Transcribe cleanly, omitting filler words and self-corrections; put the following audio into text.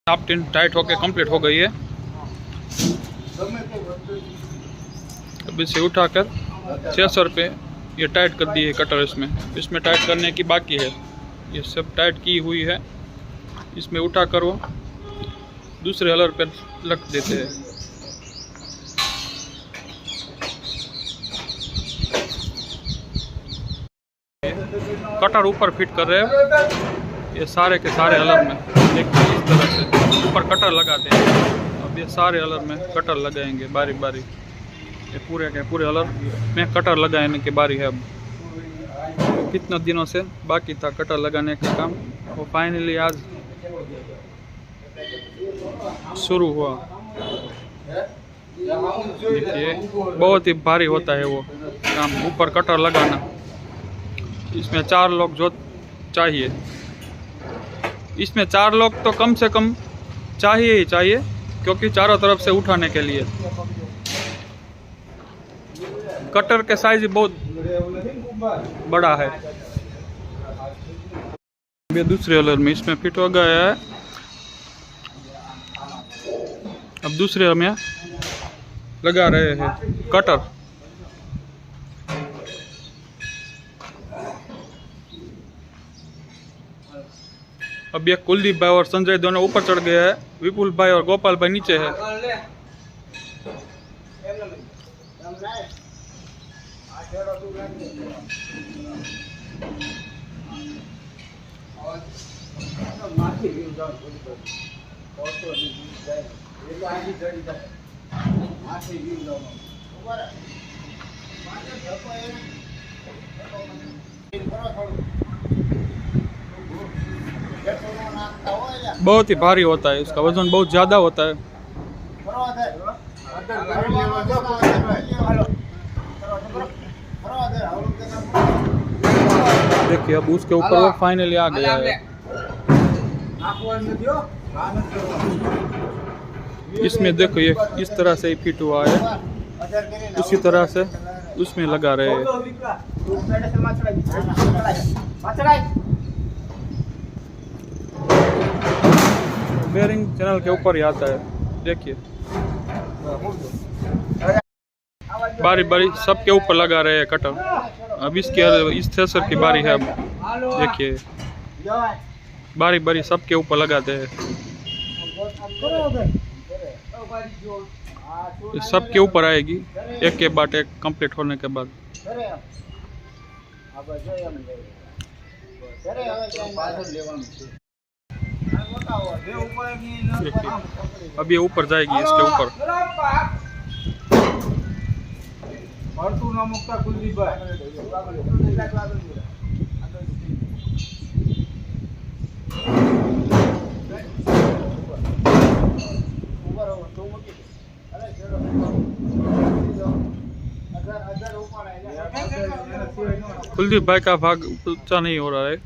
आप tin tight होके complete हो गई है। अब इसे उठाकर 600 रुपये ये टाइट कर दी है कटर। इसमें टाइट करने की बाकी है। ये सब टाइट की हुई है। इसमें उठाकर वो दूसरे हलर पर लग देते हैं। कटर ऊपर फिट कर रहे हैं ये सारे के सारे हलर में। देखिए इस तरह से ऊपर कटर लगाते हैं। अब ये सारे हलर में कटर लगाएंगे बारी बारी। ये पूरे के पूरे हलर में कटर लगाने की बारी है। अब कितने दिनों से बाकी था कटर लगाने का काम, वो फाइनली आज शुरू हुआ। देखिए बहुत ही भारी होता है वो काम, ऊपर कटर लगाना। इसमें 4 लोग जो चाहिए, इसमें 4 लोग तो कम से कम चाहिए ही चाहिए, क्योंकि चारों तरफ से उठाने के लिए कटर के साइज बहुत बड़ा है। ये दूसरे हलर में इसमें फिट हो गया है। अब दूसरे में लगा रहे हैं कटर। अब ये कुलदीप भाई और संजय दोनों ऊपर चढ़ गए हैं। विपुल भाई और गोपाल भाई नीचे है। बहुत ही भारी होता है, इसका वजन बहुत ज़्यादा होता है। देखिए अब उसके ऊपर वो फाइनली आ गया है। इसमें देखो ये इस तरह से ही फिट हुआ है, उसी तरह से उसमें लगा रहे हैं। बेरिंग चैनल के ऊपर ही आता है। देखिए बारी बारी सबके ऊपर लगा रहे हैं कटर। अब इस थ्रेसर की बारी है। अब देखिए बारी बारी सबके ऊपर लगाते हैं। सबके ऊपर आएगी एक के बाद एक कंप्लीट होने के बाद। अब ये ऊपर जाएगी इसके ऊपर। कुलदीप भाई का भाग ऊंचा नहीं हो रहा है।